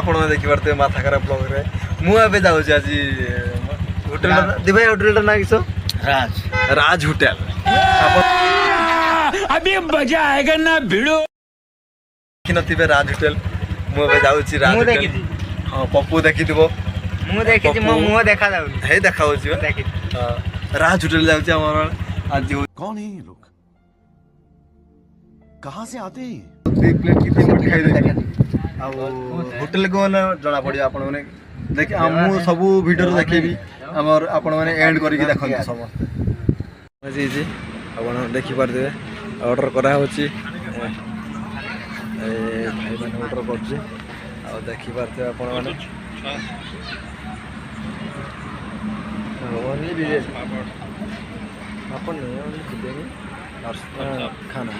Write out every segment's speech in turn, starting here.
ଆପଣ ଦେଖିପାରୁଥିବେ ମାଥା ଖରାପ ବ୍ଲଗରେ ମୁଁ ଏବେ ଯାଉଛି ଆଜି ହୋଟେଲ ଦିଭାଇ ହୋଟେଲଟା ନା କିସ ରାଜ ହୋଟେଲ अभी मजा आएगा ना भिड़ो ଦେଖିନଥିବେ ରାଜ ହୋଟେଲ ମୁଁ ଏବେ ଯାଉଛି ରାଜ ହୋଟେଲ ହଁ ପପୁ ଦେଖିଥିବ ମୁଁ ଦେଖିଛି ମୋ ମୁହଁ ଦେଖା ଯାଉନି ହେଇ ଦେଖା ହଉଛି ଦେଖିଛି ରାଜ ହୋଟେଲ ଯାଉଛି ଆମର ଆଜି कौन है ये लोग कहाँ से आते हैं 2 ପ୍ଲେଟ୍ କି 3 ପ୍ଲେଟ୍ ଖାଇଦେବି ଆଉ ହୋଟେଲକୁ ଗଲେ ଜଣା ପଡ଼ିବ ଆପଣମାନେ ଦେଖି ମୁଁ ସବୁ ଭିଡ଼ିଓରେ ଦେଖେଇବି ଆମର ଆପଣମାନେ ଏଣ୍ଡ କରିକି ଦେଖନ୍ତୁ ସମସ୍ତେ ଆଜି ଆପଣ ଦେଖିପାରୁଥିବେ ଅର୍ଡ଼ର କରାହେଉଛି ଭାଇମାନେ ଅର୍ଡ଼ର କରୁଛି ଆଉ ଦେଖିପାରୁଥିବେ ଆପଣମାନେ खाना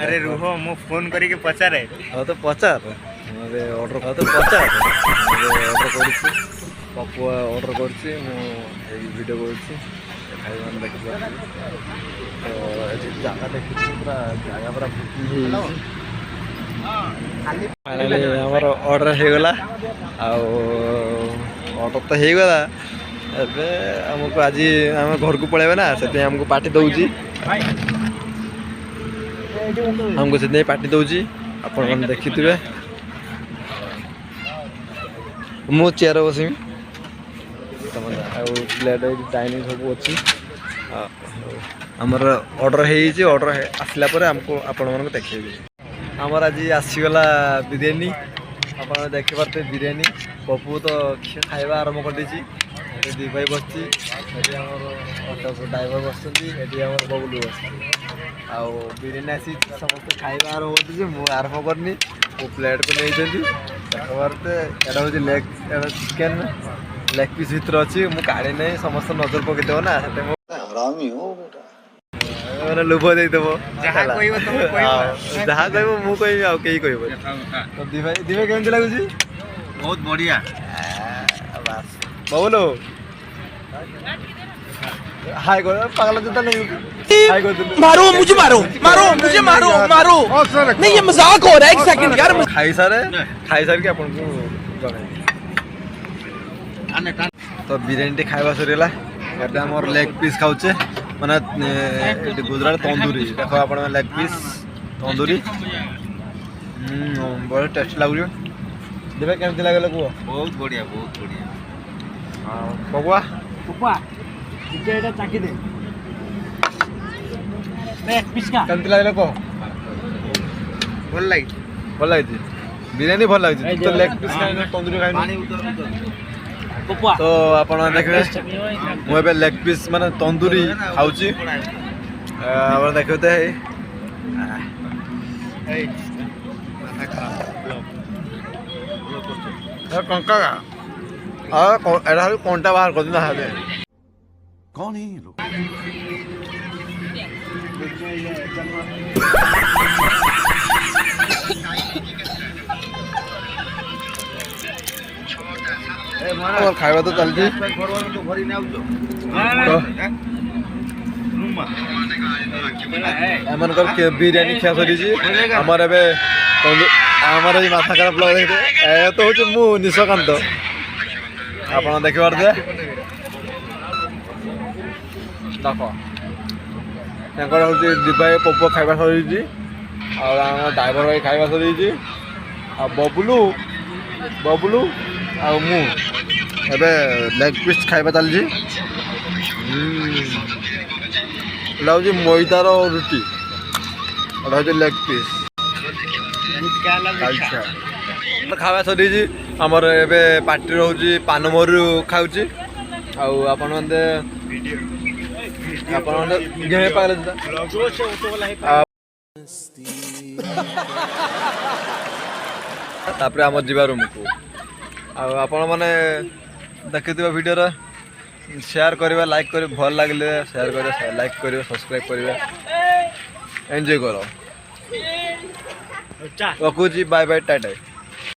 अरे रुहो मु फोन करके पचारे हाँ तो पचार अरे ऑर्डर हाँ तो पचार ऑर्डर कर पपु ऑर्डर कर वीडियो कर भाई मान देखिए तो जगह देखी पूरा जगह पूरा फाइनाली आमर ऑर्डर हो गला ऑर्डर तो हो गला ଏବେ ଆମକୁ ଆଜି ଆମେ ଘରକୁ ପଳେଇବା ନା ସେଥିପାଇଁ ଆମକୁ ପାର୍ଟି ଦେଉଛି ଆମକୁ ସେଥିପାଇଁ ପାର୍ଟି ଦେଉଛି ଆପଣମାନେ ଦେଖିଥିବେ ମୁଁ ଚେୟାର ବସିବି ଆଉ ପ୍ଲେଟ୍ ଡାଇନିଂ ସବୁ ଅଛି ଆମର ଅର୍ଡ଼ର ହେଇଯାଇଛି ଅର୍ଡ଼ର ଆସିଲା ପରେ ଆମକୁ ଆପଣମାନଙ୍କୁ ଦେଖେଇବି ଆମର ଆଜି ଆସିଗଲା ବିରିୟାନୀ ଆପଣ ଦେଖିପାରୁଥିବେ ବିରିୟାନୀ ପପୁ ତ ଖାଇବା ଆରମ୍ଭ କରିଦେଇଛି ଦି ଭାଇ ବସିଛି ଏଠି ଆମର ଅଟୋ ଡ୍ରାଇଭର ବସୁଛନ୍ତି ଏଠି ଆମର ବବୁଲୁ ବସିଛି ଆଉ ବିରିୟାନୀ ଆସି ସମସ୍ତେ ଖାଇବା ଆରମ୍ଭ କରିଛି ମୁଁ ଆରମ୍ଭ କରିନି ମୋ ପ୍ଲେଟ୍କୁ ନେଇଛନ୍ତି ଦେଖିପାରୁଥିବେ ଏଇଟା ହେଉଛି ଚିକେନ୍ ଲେଗ୍ ପିସ୍ ଭିତରେ ଅଛି ମୁଁ କାଢ଼ି ନାହିଁ ସମସ୍ତେ ନଜର ପକେଇଦେବ ନା ସେଥିପାଇଁ ଲୋଭ ଦେଇଦେବ ଯାହା କହିବ ମୁଁ କହିବି ଆଉ କେହି କହିବ ଦି ଭାଇ କେମିତି ଲାଗୁଛି बहुत बढ़िया बबलू हाय करो पागल जूता नहीं हाय कर मारो मुझे मारो मारो नहीं ये मजाक हो रहा है एक सेकंड यार खाई सारे के अपन को जणाई तो बिरयानी खाइबा सरीला एटा हमर लेग पीस खाउचे माने गुजरात तंदूरी देखो आपण लेग पीस तंदूरी बड़ा टेस्ट लागु देबे केमति लागले को बहुत बढ़िया हां बबुआ इके एटा चाकी दे एक पीस का केमति लागले को बोल लागी बिरयानी भल लागी तो लेग पीस खाइ तंदूरी खाइ तो आपण देखबे मु एबे लेग पीस माने तंदूरी खाउची आपण देखबे हे कंका एटा कंटा बाहर कर देना है कौन है ये लोग और खाइबा तो चलती एमनकर बिरयानी खिया सरी आमर ए आमर माथा खराब ब्लॉग देखते ए तो हूँ मु निशकांत आप देखिपारे देख हूँ दिवाई पपु खाइबा सरी ड्राइवर भाई खाइबा सरी बबलू आ मु एबे लेग पीस खाइबा चलती मैदार रुटी लेग पीस खावा सरी आमर एबे पार्टी रोजी पानमरु खाऊची आपण तापर आम जीवा रूम को आपण मैंने देखिथिबा वीडियो शेयर करिबा लाइक करि भल लागले शेयर करिबा लाइक करिबा सब्सक्राइब करिबा एंजॉय करो रखुची बाय बाय टाटा।